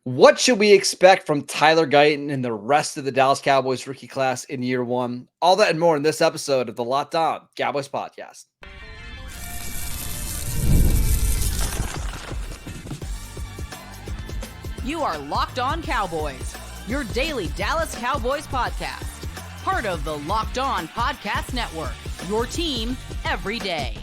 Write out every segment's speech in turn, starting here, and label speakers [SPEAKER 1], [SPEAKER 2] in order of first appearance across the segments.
[SPEAKER 1] What should we expect from Tyler Guyton and the rest of the Dallas Cowboys rookie class in year one? All that and more in this episode of the Locked On Cowboys podcast.
[SPEAKER 2] You are Locked On Cowboys, your daily Dallas Cowboys podcast. Part of the Locked On Podcast Network, your team every day.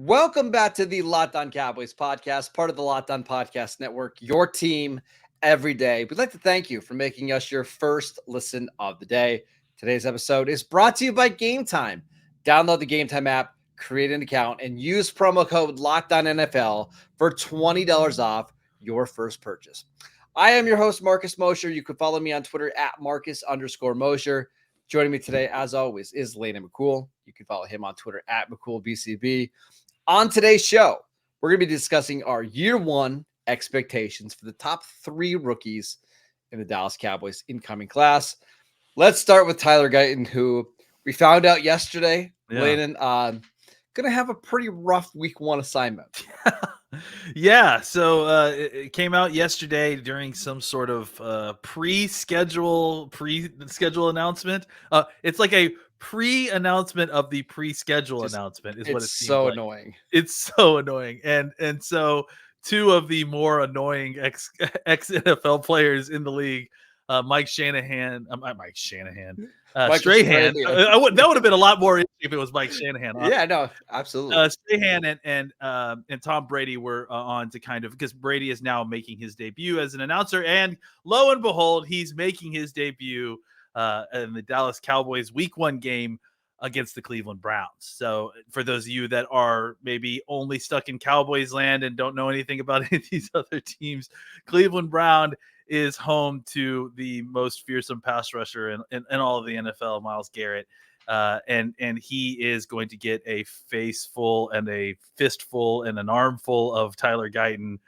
[SPEAKER 1] Welcome back to the Locked On Cowboys podcast, part of the Locked On Podcast Network, your team every day. We'd like to thank you for making us your first listen of the day. Today's episode is brought to you by Gametime. Download the Gametime app, create an account, and use promo code LOCKEDONNFL for $20 off your first purchase. I am your host, Marcus Mosher. You can follow me on Twitter at Marcus_Mosher. Joining me today, as always, is Landon McCool. You can follow him on Twitter at McCoolBCB. On today's show, we're going to be discussing our year one expectations for the top three rookies in the Dallas Cowboys incoming class. Let's start with Tyler Guyton, who we found out yesterday, Landon, going to have a pretty rough week one assignment.
[SPEAKER 3] Yeah, so it came out yesterday during some sort of pre-schedule announcement. It's like a pre-announcent of the pre-schedule announcement is what it seems
[SPEAKER 1] so
[SPEAKER 3] like.
[SPEAKER 1] Annoying.
[SPEAKER 3] It's so annoying. And so two of the more annoying ex NFL players in the league, Mike Strahan. That would have been a lot more if it was Mike Shanahan.
[SPEAKER 1] Yeah, no, absolutely.
[SPEAKER 3] Strahan and Tom Brady were on to kind of, because Brady is now making his debut as an announcer, and lo and behold, he's making his debut in the Dallas Cowboys week one game against the Cleveland Browns. So for those of you that are maybe only stuck in Cowboys land and don't know anything about any of these other teams, Cleveland Brown is home to the most fearsome pass rusher in all of the NFL, Myles Garrett. And he is going to get a face full and a fistful and an armful of Tyler Guyton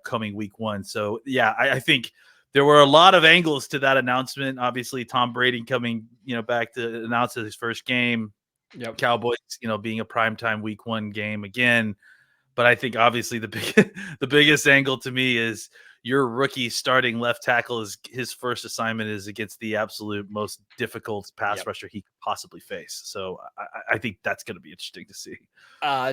[SPEAKER 3] coming week one. So yeah, I think there were a lot of angles to that announcement. Obviously, Tom Brady coming, back to announce his first game.
[SPEAKER 1] Yep.
[SPEAKER 3] Cowboys, being a primetime week one game again. But I think obviously the biggest angle to me is your rookie starting left tackle is his first assignment is against the absolute most difficult pass rusher he could possibly face. So I think that's going to be interesting to see.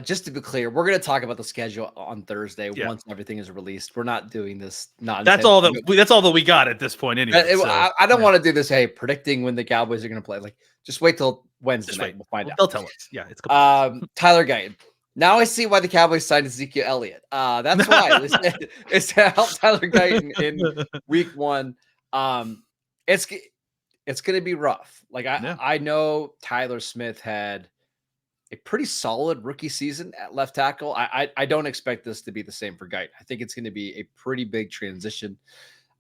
[SPEAKER 1] Just to be clear, we're going to talk about the schedule on Thursday once everything is released. We're not doing this nonsense.
[SPEAKER 3] That's all that we got at this point anyway.
[SPEAKER 1] I don't want to do this. Hey, predicting when the Cowboys are going to play. Like, just wait till Wednesday night. We'll find out.
[SPEAKER 3] They'll tell us. Yeah, it's
[SPEAKER 1] Tyler Guyton. Now I see why the Cowboys signed Ezekiel Elliott. That's why it's to help Tyler Guyton in week one. It's going to be rough. Like I know Tyler Smith had a pretty solid rookie season at left tackle. I don't expect this to be the same for Guyton. I think it's going to be a pretty big transition.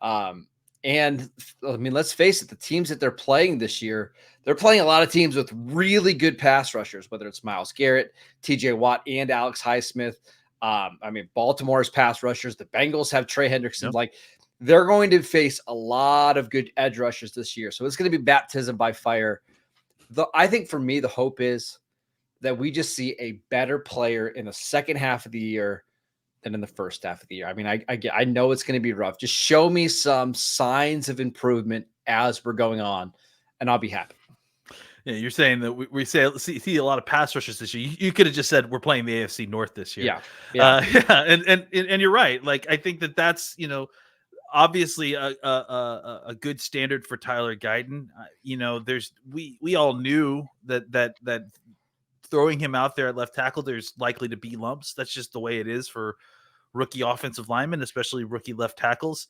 [SPEAKER 1] And I mean, let's face it, the teams that they're playing this year, they're playing a lot of teams with really good pass rushers, whether it's Myles Garrett, TJ Watt, and Alex Highsmith. Baltimore's pass rushers, the Bengals have Trey Hendrickson. Like, they're going to face a lot of good edge rushers this year. So it's going to be baptism by fire. I think for me, the hope is that we just see a better player in the second half of the year than in the first half of the year. I mean, I know it's going to be rough. Just show me some signs of improvement as we're going on, and I'll be happy.
[SPEAKER 3] Yeah, you're saying that we see a lot of pass rushers this year. You could have just said we're playing the AFC North this year.
[SPEAKER 1] Yeah.
[SPEAKER 3] And you're right. Like, I think that's obviously a good standard for Tyler Guyton. We all knew that throwing him out there at left tackle, there's likely to be lumps. That's just the way it is for rookie offensive linemen, especially rookie left tackles.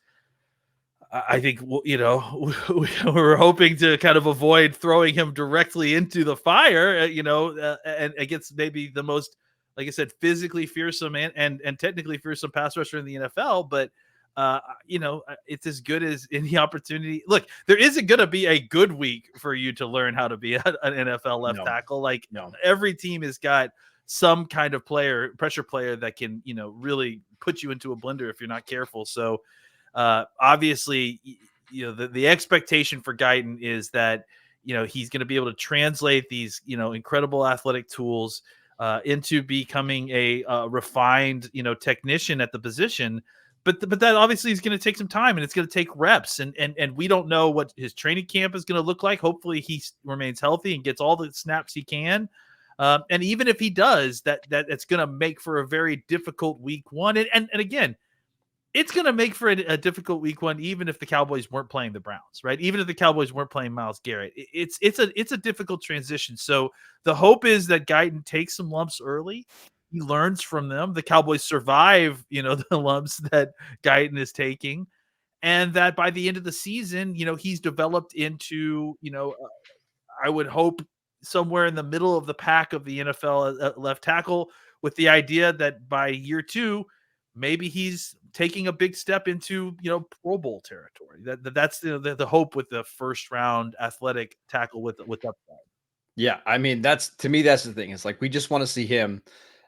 [SPEAKER 3] I think, we're hoping to kind of avoid throwing him directly into the fire, and against maybe the most, like I said, physically fearsome and technically fearsome pass rusher in the NFL. But, it's as good as any opportunity. Look, there isn't going to be a good week for you to learn how to be an NFL left tackle. Like, every team has got some kind of pressure player that can, really put you into a blender if you're not careful. So, obviously, the expectation for Guyton is that, he's going to be able to translate these, incredible athletic tools into becoming a refined, technician at the position. but that obviously is going to take some time, and it's going to take reps, and we don't know what his training camp is going to look like. Hopefully he remains healthy and gets all the snaps he can. And even if he does, that it's going to make for a very difficult week one. And again, it's going to make for a difficult week one, even if the Cowboys weren't playing the Browns, right? Even if the Cowboys weren't playing Myles Garrett, it's a difficult transition. So the hope is that Guyton takes some lumps early. He learns from them. The Cowboys survive, the lumps that Guyton is taking, and that by the end of the season, he's developed into, I would hope somewhere in the middle of the pack of the NFL at left tackle, with the idea that by year 2, maybe he's taking a big step into, Pro Bowl territory. That's the hope with the first round athletic tackle with upside.
[SPEAKER 1] Yeah, I mean, that's the thing. It's like we just want to see him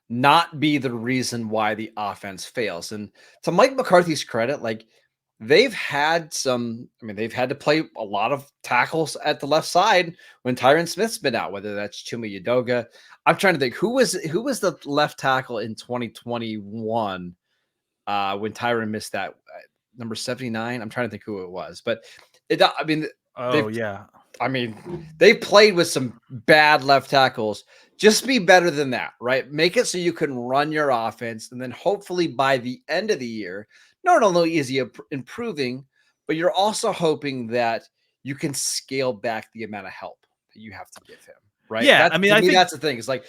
[SPEAKER 1] not be the reason why the offense fails. And to Mike McCarthy's credit, like they've had to play a lot of tackles at the left side when Tyron Smith's been out, whether that's Chuma Udoga. I'm trying to think who was the left tackle in 2021 when Tyron missed that number 79. I'm trying to think who it was, but they played with some bad left tackles. Just be better than that, right? Make it so you can run your offense, and then hopefully by the end of the year, not only is he improving, but you're also hoping that you can scale back the amount of help that you have to give him, right?
[SPEAKER 3] Yeah,
[SPEAKER 1] I think that's the thing. It's like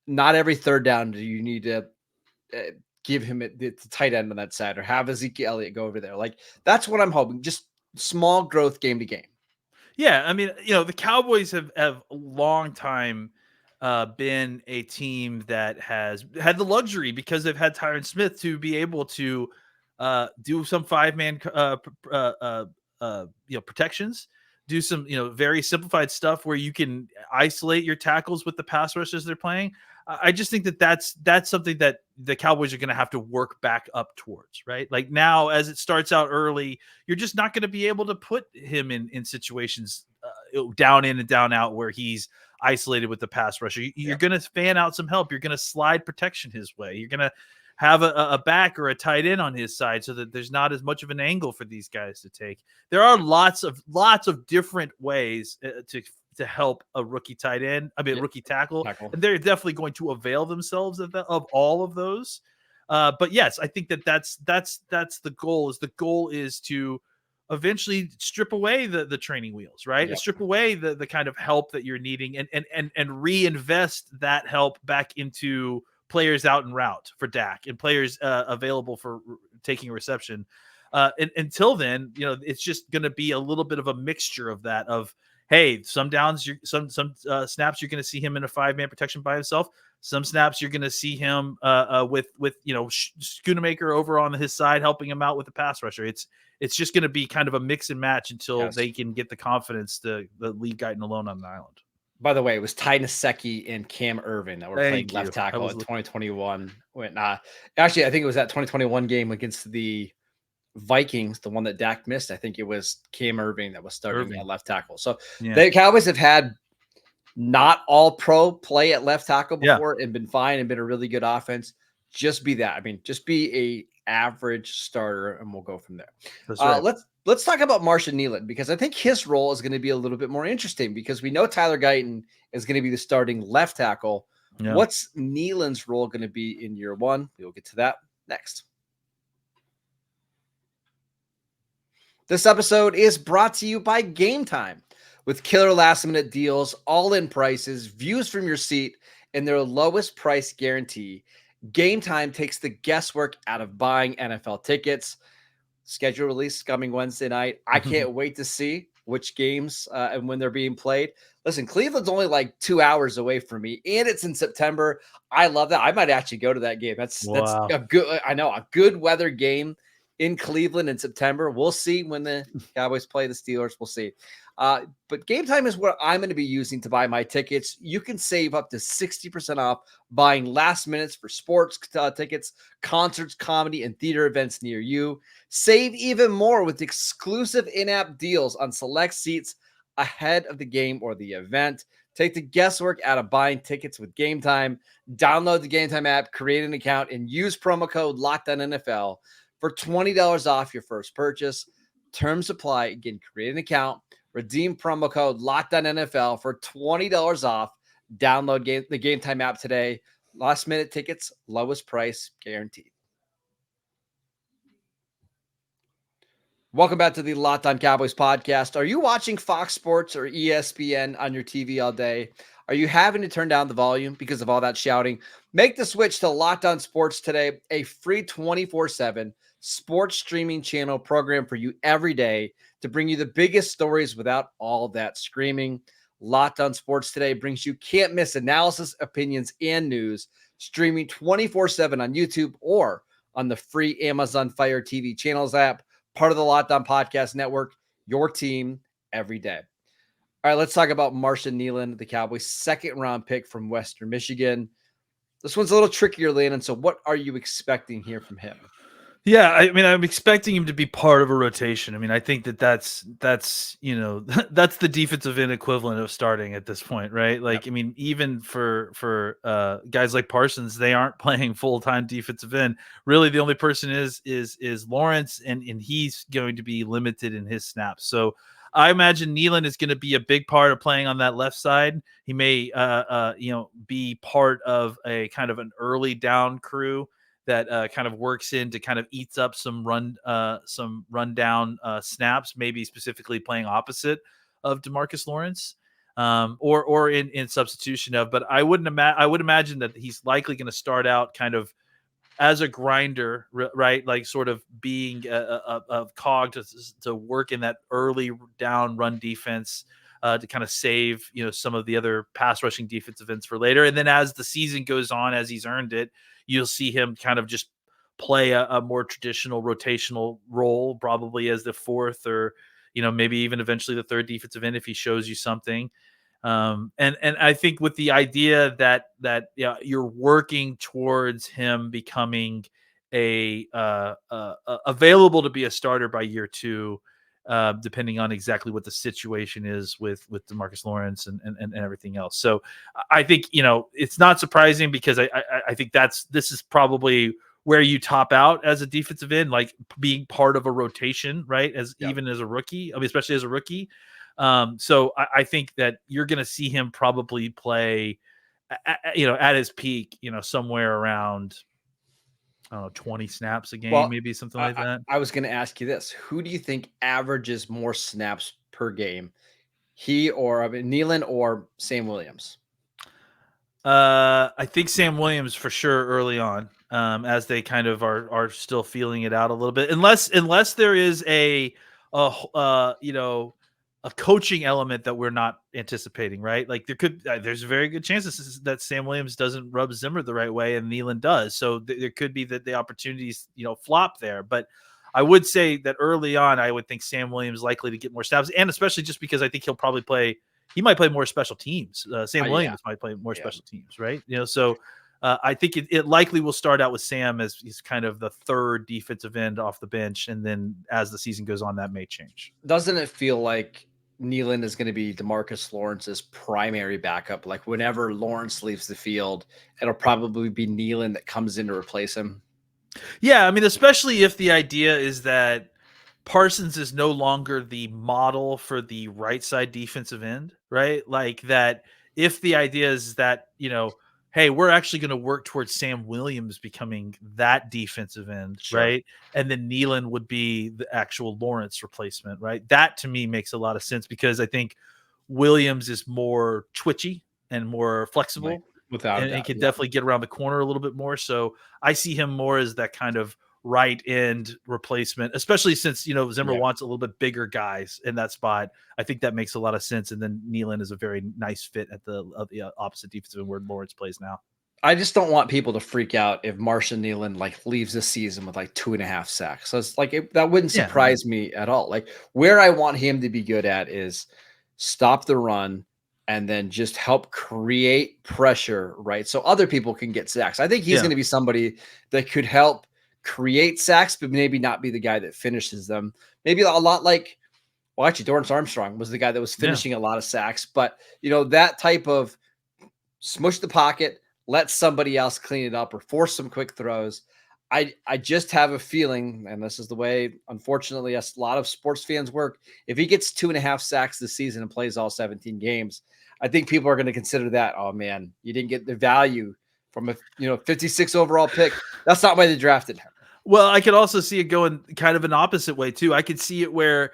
[SPEAKER 1] not every third down do you need to give him the tight end on that side or have Ezekiel Elliott go over there. Like that's what I'm hoping. Just small growth game to game.
[SPEAKER 3] Yeah, I mean, the Cowboys have a long time been a team that has had the luxury, because they've had Tyron Smith, to be able to do some 5-man protections, do some very simplified stuff where you can isolate your tackles with the pass rushers they're playing. I just think that's something that the Cowboys are going to have to work back up towards, right? Like now, as it starts out early, you're just not going to be able to put him in situations down in and down out where he's isolated with the pass rusher. You're going to fan out some help. You're going to slide protection his way. You're going to have a back or a tight end on his side so that there's not as much of an angle for these guys to take. There are lots of different ways to help a rookie tight end. Rookie tackle. And they're definitely going to avail themselves of all of those. But yes, I think that's the goal. The goal is to eventually strip away the training wheels, right?
[SPEAKER 1] Yep.
[SPEAKER 3] Strip away the kind of help that you're needing and reinvest that help back into players out en route for Dak and players available for taking a reception. And until then, it's just going to be a little bit of a mixture of that. Of hey, some downs, some snaps, you're going to see him in a 5-man protection by himself. Some snaps you're going to see him with Schoonamaker over on his side helping him out with the pass rusher. It's just going to be kind of a mix and match until they can get the confidence to leave Guyton alone on the island.
[SPEAKER 1] By the way, it was Ty Nsekhe and Cam Irvin that were playing left tackle in 2021. Actually, I think it was that 2021 game against the Vikings, the one that Dak missed. I think it was Cam Irvin that was starting at left tackle. So the Cowboys have had not all pro play at left tackle before and been fine and been a really good offense. Just be that. Just be a average starter and we'll go from there.
[SPEAKER 3] That's right.
[SPEAKER 1] Let's talk about Marshawn Kneeland, because I think his role is going to be a little bit more interesting, because we know Tyler Guyton is going to be the starting left tackle. Yeah. What's Kneeland's role going to be in year one? We'll get to that next. This episode is brought to you by Gametime. With killer last-minute deals, all-in prices, views from your seat, and their lowest price guarantee, Gametime takes the guesswork out of buying NFL tickets. Schedule release coming Wednesday night. I can't wait to see which games and when they're being played. Listen, Cleveland's only like 2 hours away from me, and it's in September. I love that. I might actually go to that game. That's a good weather game in Cleveland in September. We'll see when the Cowboys play the Steelers. We'll see. But Gametime is what I'm going to be using to buy my tickets. You can save up to 60% off buying last minutes for sports tickets, concerts, comedy, and theater events near you. Save even more with exclusive in-app deals on select seats ahead of the game or the event. Take the guesswork out of buying tickets with Gametime. Download the Gametime app, create an account, and use promo code LOCKEDONNFL. for $20 off your first purchase. Terms apply. Again, create an account, redeem promo code LOCKEDONNFL for $20 off. Download the Gametime app today. Last minute tickets, lowest price guaranteed. Welcome back to the Locked On Cowboys podcast. Are you watching Fox Sports or ESPN on your TV all day? Are you having to turn down the volume because of all that shouting? Make the switch to Locked On Sports today, a free 24/7 sports streaming channel program for you every day to bring you the biggest stories without all that screaming. Locked On Sports today brings you can't miss analysis, opinions, and news, streaming 24/7 on YouTube or on the free Amazon Fire TV channels app, part of the Locked On Podcast Network, your team every day. All right, let's talk about Marshawn Kneeland, the Cowboys' second-round pick from Western Michigan. This one's a little trickier, Landon, so what are you expecting here from him?
[SPEAKER 3] Yeah, I mean, I'm expecting him to be part of a rotation. I mean, I think that's that's the defensive end equivalent of starting at this point, right? Like, I mean, even for guys like Parsons, they aren't playing full-time defensive end. Really, the only person is Lawrence, and he's going to be limited in his snaps. So I imagine Kneeland is going to be a big part of playing on that left side. He may be part of a kind of an early down crew that kind of works in to kind of eats up some rundown snaps, maybe specifically playing opposite of DeMarcus Lawrence, or in substitution of. But I would imagine that he's likely going to start out kind of as a grinder, right? Like sort of being a cog to work in that early down run defense to kind of save some of the other pass rushing defensive ends for later. And then as the season goes on, as he's earned it, you'll see him kind of just play a more traditional rotational role, probably as the fourth or, maybe even eventually the third defensive end if he shows you something. And I think with the idea that you're working towards him becoming available to be a starter by year two, depending on exactly what the situation is with DeMarcus Lawrence and everything else. So I think, it's not surprising because I think this is probably where you top out as a defensive end, like being part of a rotation, right? Even as a rookie, I mean, especially as a rookie. So I think that you're going to see him probably play, at his peak, somewhere around, I don't know, 20 snaps a game, maybe something like that.
[SPEAKER 1] I was going to ask you this. Who do you think averages more snaps per game? Kneeland or Sam Williams?
[SPEAKER 3] I think Sam Williams for sure early on, as they kind of are still feeling it out a little bit, unless there is a coaching element that we're not anticipating, right? Like there's a very good chance that Sam Williams doesn't rub Zimmer the right way and Kneeland does. So there could be that the opportunities, flop there. But I would say that early on, I would think Sam Williams likely to get more snaps, and especially just because I think he might play more special teams. Sam Williams might play more special teams, right? So I think it likely will start out with Sam as he's kind of the third defensive end off the bench. And then as the season goes on, that may change.
[SPEAKER 1] Doesn't it feel like Kneeland is going to be DeMarcus Lawrence's primary backup? Like whenever Lawrence leaves the field, it'll probably be Kneeland that comes in to replace him.
[SPEAKER 3] Yeah, I mean, especially if the idea is that Parsons is no longer the model for the right side defensive end, right? Like that if the idea is that, hey, we're actually going to work towards Sam Williams becoming that defensive end, sure, right? And then Kneeland would be the actual Lawrence replacement, right? That to me makes a lot of sense because I think Williams is more twitchy and more flexible.
[SPEAKER 1] Right. Without
[SPEAKER 3] and can definitely get around the corner a little bit more. So I see him more as that kind of right end replacement, especially since, Zimmer wants a little bit bigger guys in that spot. I think that makes a lot of sense. And then Kneeland is a very nice fit at the opposite defensive end where Lawrence plays now.
[SPEAKER 1] I just don't want people to freak out if Marshawn Kneeland leaves the season with 2.5 sacks. So it's that wouldn't surprise me at all. Like where I want him to be good at is stop the run and then just help create pressure, right? So other people can get sacks. I think he's going to be somebody that could help create sacks, but maybe not be the guy that finishes them. Maybe a lot actually Dorrance Armstrong was the guy that was finishing a lot of sacks, but that type of smush the pocket, let somebody else clean it up or force some quick throws. I just have a feeling, and this is the way, unfortunately, a lot of sports fans work. If he gets 2.5 sacks this season and plays all 17 games, I think people are going to consider that, oh man, you didn't get the value from a 56 overall pick. That's not why they drafted him.
[SPEAKER 3] Well, I could also see it going kind of an opposite way too. I could see it where,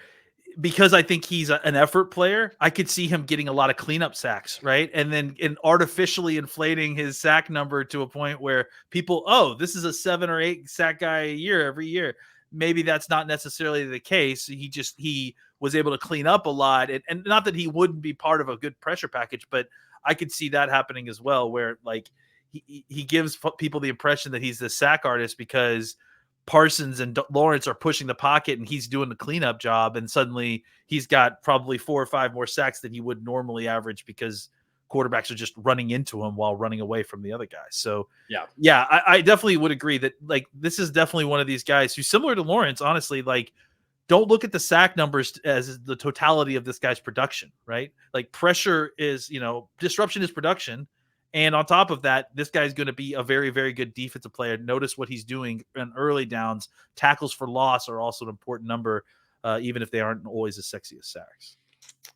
[SPEAKER 3] because I think he's an effort player, I could see him getting a lot of cleanup sacks, right? And then artificially inflating his sack number to a point where people, oh, this is a 7 or 8 sack guy a year every year. Maybe that's not necessarily the case. He was able to clean up a lot, and not that he wouldn't be part of a good pressure package, but I could see that happening as well, where like he gives people the impression that he's the sack artist because Parsons and Lawrence are pushing the pocket and he's doing the cleanup job, and suddenly he's got probably 4 or 5 more sacks than he would normally average because quarterbacks are just running into him while running away from the other guys. So yeah, I definitely would agree that like this is definitely one of these guys who's similar to Lawrence. Honestly, like don't look at the sack numbers as the totality of this guy's production, right? Like pressure is, disruption is production. And on top of that, this guy's going to be a very, very good defensive player. Notice what he's doing in early downs. Tackles for loss are also an important number, even if they aren't always as sexy as sacks.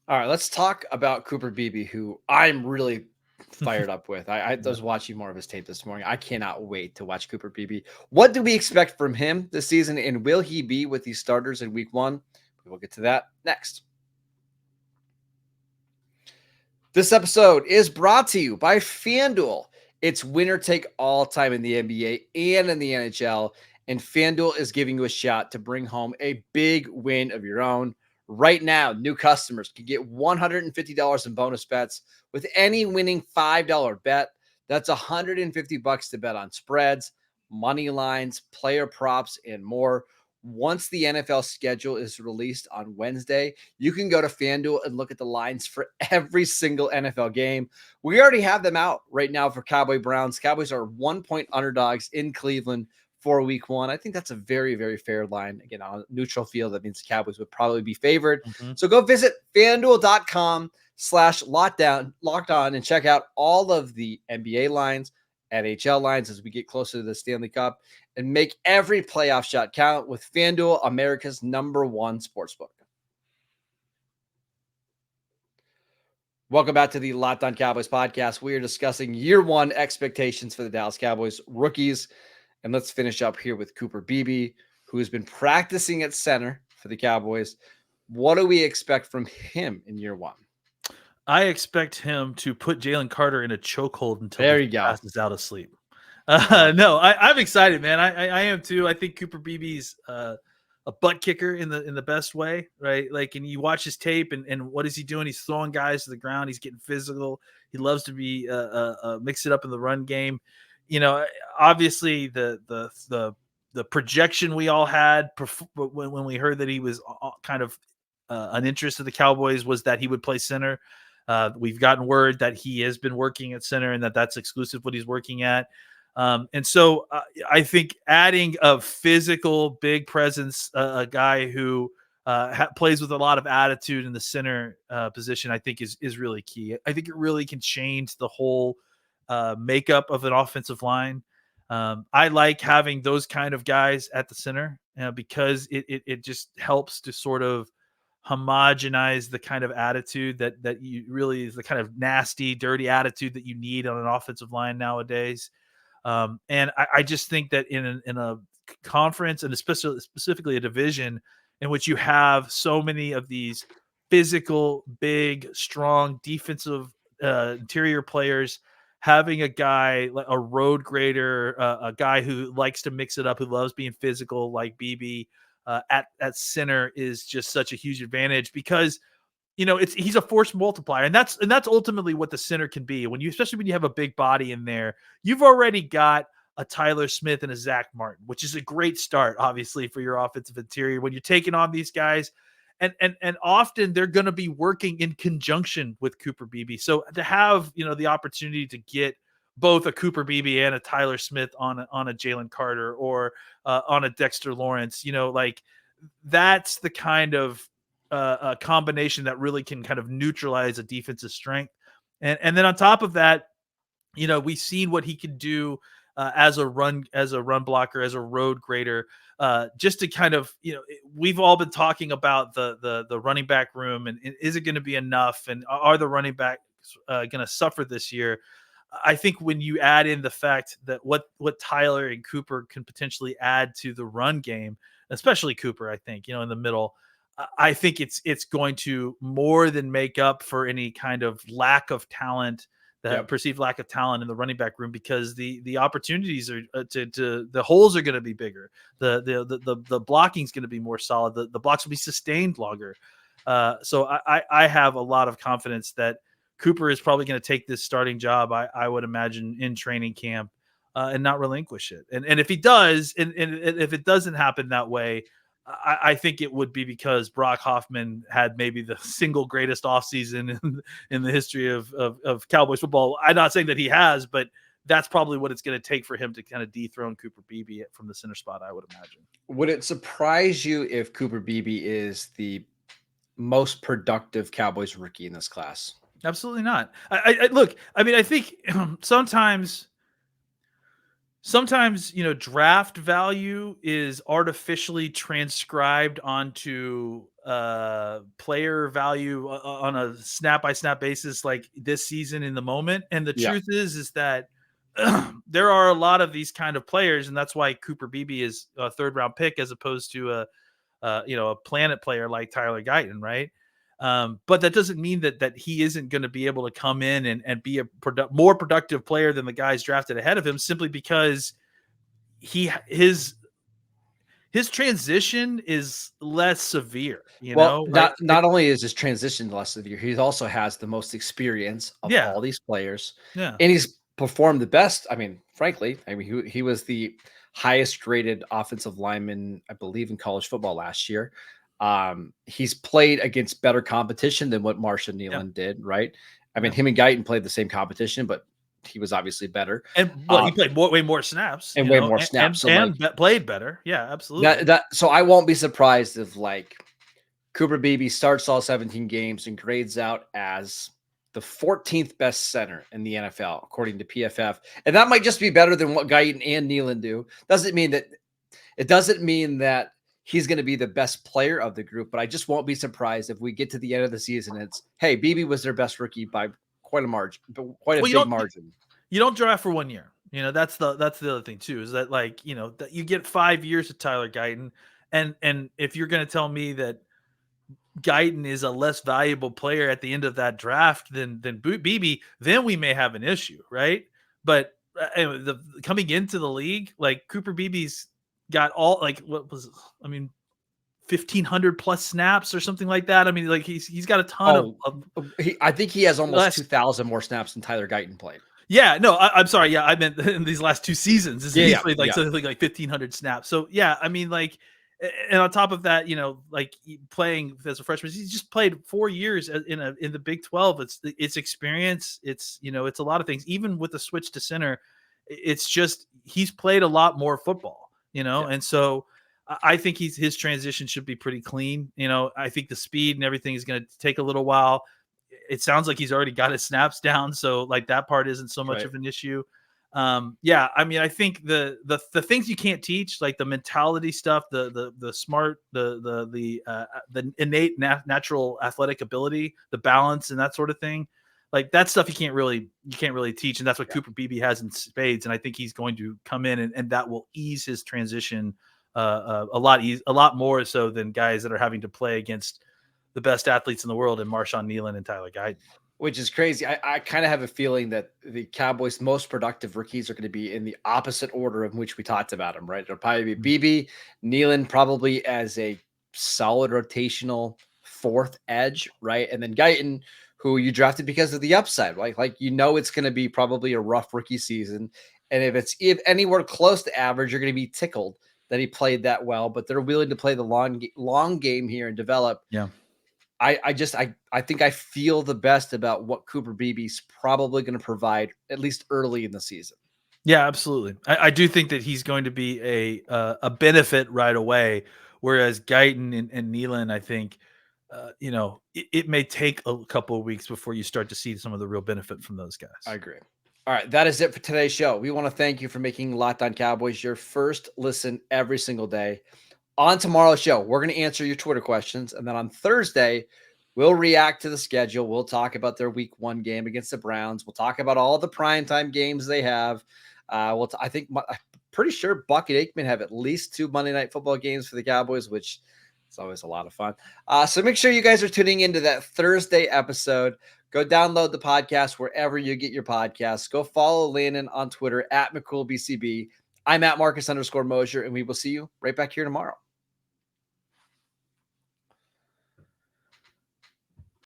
[SPEAKER 1] All right, let's talk about Cooper Beebe, who I'm really fired up with. I was watching more of his tape this morning. I cannot wait to watch Cooper Beebe. What do we expect from him this season, and will he be with these starters in week 1? We will get to that next. This episode is brought to you by FanDuel. It's winner take all time in the NBA and in the NHL, and FanDuel is giving you a shot to bring home a big win of your own. Right now, new customers can get $150 in bonus bets with any winning $5 bet. That's $150 to bet on spreads, money lines, player props, and more. Once the NFL schedule is released on Wednesday, you can go to FanDuel and look at the lines for every single NFL game. We already have them out right now for Cowboy Browns. Cowboys are 1-point underdogs in Cleveland for week 1. I think that's a very, very fair line. Again, on a neutral field, that means the Cowboys would probably be favored. So go visit FanDuel.com/lockdown and check out all of the NBA lines, NHL lines as we get closer to the Stanley Cup, and make every playoff shot count with FanDuel, America's #1 sportsbook. Welcome back to the Locked On Cowboys podcast. We are discussing year 1 expectations for the Dallas Cowboys rookies. And let's finish up here with Cooper Beebe, who has been practicing at center for the Cowboys. What do we expect from him in year 1?
[SPEAKER 3] I expect him to put Jalen Carter in a chokehold until he passes out of sleep. No, I'm excited, man. I am too. I think Cooper Beebe's a butt kicker in the best way, right? Like, and you watch his tape, and what is he doing? He's throwing guys to the ground. He's getting physical. He loves to be mix it up in the run game. Obviously the projection we all had when we heard that he was kind of an interest of the Cowboys was that he would play center. We've gotten word that he has been working at center and that's exclusive what he's working at. And so I think adding a physical big presence, a guy who plays with a lot of attitude in the center position, I think is really key. I think it really can change the whole makeup of an offensive line. I like having those kind of guys at the center because it just helps to sort of homogenize the kind of attitude that you really is the kind of nasty, dirty attitude that you need on an offensive line nowadays. And I just think that in a conference and especially specifically a division in which you have so many of these physical, big, strong defensive interior players, having a guy like a road grader, a guy who likes to mix it up, who loves being physical like Beebe at center is just such a huge advantage because he's a force multiplier, and that's ultimately what the center can be. Especially when you have a big body in there, you've already got a Tyler Smith and a Zach Martin, which is a great start, obviously, for your offensive interior when you're taking on these guys. And often they're going to be working in conjunction with Cooper Beebe. So to have, the opportunity to get both a Cooper Beebe and a Tyler Smith on a Jalen Carter or on a Dexter Lawrence, like that's the kind of a combination that really can kind of neutralize a defensive strength. And then on top of that, we've seen what he can do as a run blocker, as a road grader, just to kind of, we've all been talking about the running back room, and is it going to be enough, and are the running backs going to suffer this year? I think when you add in the fact that what Tyler and Cooper can potentially add to the run game, especially Cooper, I think, in the middle, I think it's going to more than make up for any kind of lack of talent, perceived lack of talent in the running back room, because the opportunities are the holes are going to be bigger. The blocking is going to be more solid. The blocks will be sustained longer. So I have a lot of confidence that Cooper is probably going to take this starting job, I would imagine, in training camp, and not relinquish it. And if he does, and if it doesn't happen that way, I think it would be because Brock Hoffman had maybe the single greatest offseason in the history of Cowboys football. I'm not saying that he has, but that's probably what it's going to take for him to kind of dethrone Cooper Beebe from the center spot, I would imagine.
[SPEAKER 1] Would it surprise you if Cooper Beebe is the most productive Cowboys rookie in this class?
[SPEAKER 3] Absolutely not. Look, I mean, I think sometimes, draft value is artificially transcribed onto player value on a snap by snap basis, like this season in the moment. And the truth is that there are a lot of these kind of players, and that's why Cooper Beebe is a 3rd round pick as opposed to a planet player like Tyler Guyton, right? But that doesn't mean that he isn't going to be able to come in and be a more productive player than the guys drafted ahead of him, simply because his transition is less severe.
[SPEAKER 1] Not only is his transition less severe, he also has the most experience of all these players, and he's performed the best. I mean, frankly, he was the highest rated offensive lineman, I believe, in college football last year. He's played against better competition than what Marshawn Kneeland did, right? I mean, him and Guyton played the same competition, but he was obviously better.
[SPEAKER 3] And he played way more snaps.
[SPEAKER 1] And way more snaps.
[SPEAKER 3] And played better. Yeah, absolutely.
[SPEAKER 1] So I won't be surprised if, like, Cooper Beebe starts all 17 games and grades out as the 14th best center in the NFL, according to PFF. And that might just be better than what Guyton and Kneeland do. Doesn't mean that he's going to be the best player of the group, but I just won't be surprised if we get to the end of the season and it's, hey, Beebe was their best rookie by quite a margin, big margin.
[SPEAKER 3] You don't draft for 1 year. That's the other thing too, is that, like, that you get 5 years of Tyler Guyton, and if you're going to tell me that Guyton is a less valuable player at the end of that draft than Beebe, then we may have an issue, right? But coming into the league, like, Cooper Beebe's got 1,500 plus snaps or something like that. I mean, like, he's got a ton
[SPEAKER 1] I think he has almost 2,000 more snaps than Tyler Guyton played.
[SPEAKER 3] Yeah, no, I'm sorry. Yeah, I meant in these last 2 seasons. He's played something like 1,500 snaps. So yeah, I mean, like, and on top of that, like, playing as a freshman, he's just played 4 years in the Big 12. It's experience. It's a lot of things. Even with the switch to center, it's just he's played a lot more football. And so I think his transition should be pretty clean. I think the speed and everything is going to take a little while. It sounds like he's already got his snaps down, so, like, that part isn't so much of an issue. I mean, I think the things you can't teach, like the mentality stuff, the smart, the innate natural athletic ability, the balance, and that sort of thing, like, that stuff you can't really teach, and that's what Cooper Beebe has in spades. And I think he's going to come in and that will ease his transition a lot more so than guys that are having to play against the best athletes in the world, and Marshawn Kneeland and Tyler Guyton.
[SPEAKER 1] Which is crazy. I kind of have a feeling that the Cowboys' most productive rookies are going to be in the opposite order of which we talked about them, right? It'll probably be Beebe, Kneeland probably as a solid rotational 4th edge, right? And then Guyton, who you drafted because of the upside, right? Like, it's going to be probably a rough rookie season. And if anywhere close to average, you're going to be tickled that he played that well, but they're willing to play the long game here and develop.
[SPEAKER 3] Yeah.
[SPEAKER 1] I think I feel the best about what Cooper Beebe's probably going to provide, at least early in the season.
[SPEAKER 3] Yeah, absolutely. I do think that he's going to be a benefit right away, whereas Guyton and Kneeland, I think, it may take a couple of weeks before you start to see some of the real benefit from those guys.
[SPEAKER 1] I agree. All right, that is it for today's show. We want to thank you for making Locked On Cowboys your first listen every single day. On tomorrow's show, we're going to answer your Twitter questions. And then on Thursday, we'll react to the schedule. We'll talk about their week 1 game against the Browns. We'll talk about all the primetime games they have. I'm pretty sure Buck and Aikman have at least 2 Monday Night Football games for the Cowboys, which is always a lot of fun. So make sure you guys are tuning into that Thursday episode. Go download the podcast wherever you get your podcasts. Go follow Landon on Twitter at McCoolBCB. I'm at Marcus_Mosher, and we will see you right back here tomorrow.